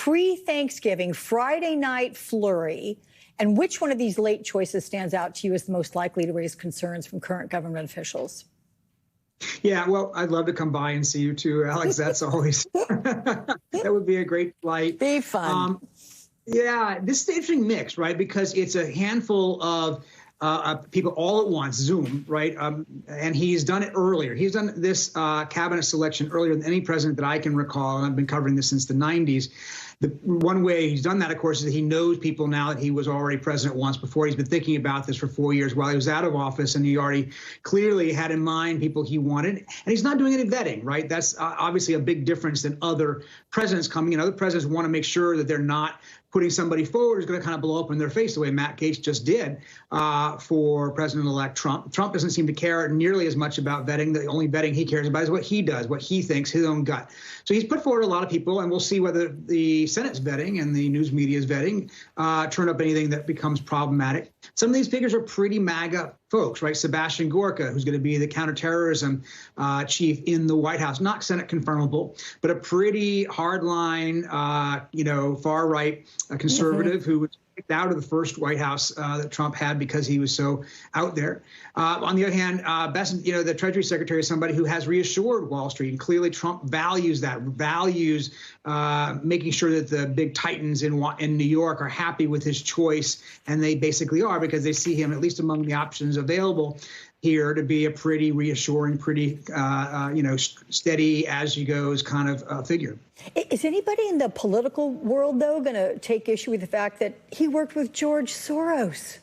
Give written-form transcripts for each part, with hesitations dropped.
pre-Thanksgiving Friday night flurry, and which one of these late choices stands out to you as the most likely to raise concerns from current government officials? Yeah, well, I'd love to come by and see you too, Alex. That's always, that would be a great flight. Be fun. Yeah, this is an interesting mix, right? Because it's a handful of people all at once, Zoom, right? And he's done it earlier. He's done this cabinet selection earlier than any president that I can recall, and I've been covering this since the 90s. The one way he's done that, of course, is that he knows people now that he was already president once before. He's been thinking about this for 4 years while he was out of office, and he already clearly had in mind people he wanted. And he's not doing any vetting, right? That's obviously a big difference than other presidents coming in. Other presidents want to make sure that they're not putting somebody forward who's going to kind of blow up in their face the way Matt Gaetz just did for President-elect Trump. Trump doesn't seem to care nearly as much about vetting. The only vetting he cares about is what he does, what he thinks, his own gut. So he's put forward a lot of people, and we'll see whether the Senate's vetting and the news media's vetting turn up anything that becomes problematic. Some of these figures are pretty MAGA folks, right? Sebastian Gorka, who's going to be the counterterrorism chief in the White House, not Senate confirmable, but a pretty hardline, far-right conservative who was kicked out of the first White House that Trump had because he was so out there. On the other hand, the Treasury Secretary is somebody who has reassured Wall Street, and clearly Trump values that, making sure that the big titans in New York are happy with his choice, and they basically are, because they see him, at least among the options available here, to be a pretty reassuring, pretty steady as he goes kind of figure. Is anybody in the political world, though, going to take issue with the fact that he worked with George Soros?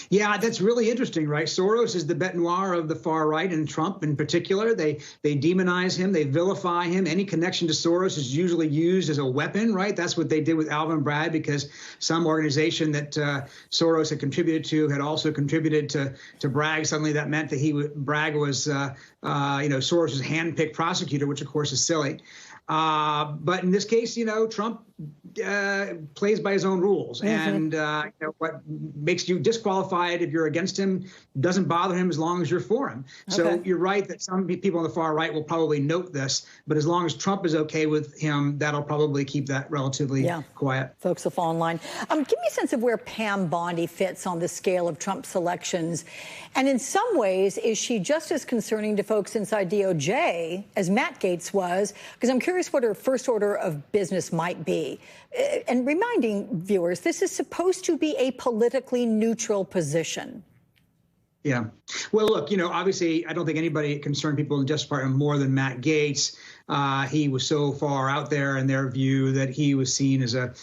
Yeah, that's really interesting, right? Soros is the bête noire of the far right, and Trump in particular. They demonize him, they vilify him. Any connection to Soros is usually used as a weapon, right? That's what they did with Alvin Bragg, because some organization that Soros had contributed to had also contributed to Bragg. Suddenly that meant that Bragg was Soros's handpicked prosecutor, which of course is silly. But in this case, Trump plays by his own rules, and what makes you disqualified if you're against him doesn't bother him as long as you're for him. Okay. So you're right that some people on the far right will probably note this, but as long as Trump is okay with him, that'll probably keep that relatively quiet. Folks will fall in line. Give me a sense of where Pam Bondi fits on the scale of Trump selections, and in some ways, is she just as concerning to folks inside DOJ as Matt Gaetz was? Because I'm curious what her first order of business might be. And reminding viewers, this is supposed to be a politically neutral position. Yeah. Well, look, obviously, I don't think anybody concerned people in the Justice Department more than Matt Gaetz. He was so far out there in their view that he was seen as a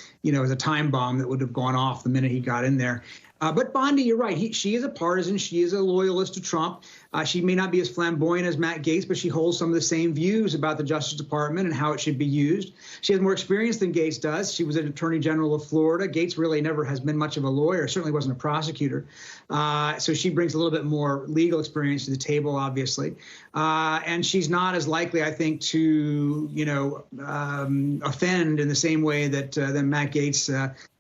time bomb that would have gone off the minute he got in there. But Bondi, you're right. She is a partisan. She is a loyalist to Trump. She may not be as flamboyant as Matt Gaetz, but she holds some of the same views about the Justice Department and how it should be used. She has more experience than Gaetz does. She was an attorney general of Florida. Gaetz really never has been much of a lawyer, certainly wasn't a prosecutor. So she brings a little bit more legal experience to the table, obviously. And she's not as likely, I think, to, offend in the same way that Matt Gaetz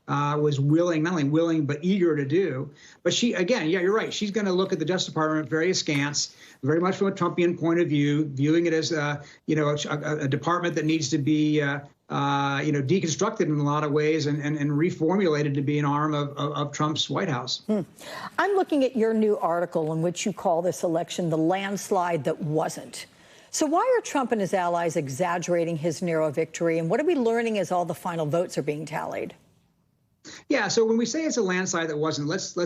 was willing, not only willing, but eager to do. But she, again, yeah, you're right. She's going to look at the Justice Department very askance, very much from a Trumpian point of view, viewing it as, a department that needs to be, deconstructed in a lot of ways and reformulated to be an arm of Trump's White House. I'm looking at your new article in which you call this election the landslide that wasn't. So why are Trump and his allies exaggerating his narrow victory? And what are we learning as all the final votes are being tallied? Yeah, so when we say it's a landslide that wasn't, let's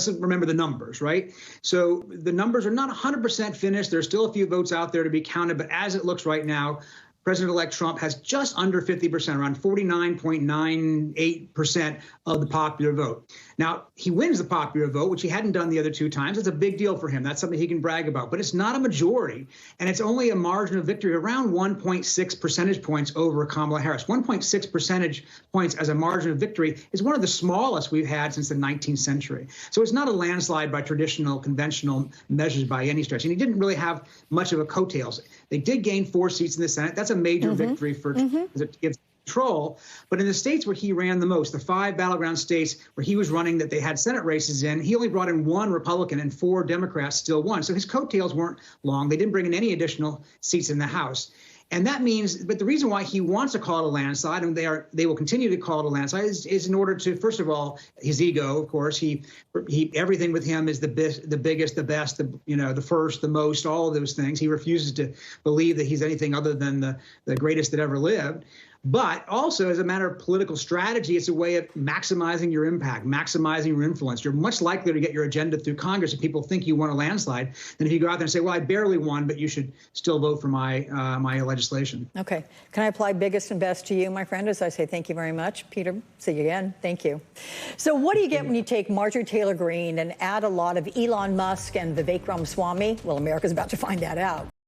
remember the numbers, right? So the numbers are not 100% finished. There's still a few votes out there to be counted, but as it looks right now, President-elect Trump has just under 50%, around 49.98% of the popular vote. Now, he wins the popular vote, which he hadn't done the other two times. That's a big deal for him. That's something he can brag about. But it's not a majority, and it's only a margin of victory around 1.6 percentage points over Kamala Harris. 1.6 percentage points as a margin of victory is one of the smallest we've had since the 19th century. So it's not a landslide by traditional, conventional measures by any stretch. And he didn't really have much of a coattails. They did gain 4 seats in the Senate. That's a major victory for it gives control. But in the states where he ran the most, the 5 battleground states where he was running that they had Senate races in, he only brought in 1 Republican and 4 Democrats still won. So his coattails weren't long. They didn't bring in any additional seats in the House. And that means, but the reason why he wants to call it a landslide, and they will continue to call it a landslide, is in order to, first of all, his ego, of course. He everything with him is the biggest, the best, the first, the most, all of those things. He refuses to believe that he's anything other than the greatest that ever lived. But also, as a matter of political strategy, it's a way of maximizing your impact, maximizing your influence. You're much likelier to get your agenda through Congress if people think you won a landslide than if you go out there and say, well, I barely won, but you should still vote for my legislation. Okay. Can I apply biggest and best to you, my friend, as I say thank you very much? Peter, see you again. Thank you. So what do you get when you take Marjorie Taylor Greene and add a lot of Elon Musk and Vivek Ramaswamy? Well, America's about to find that out.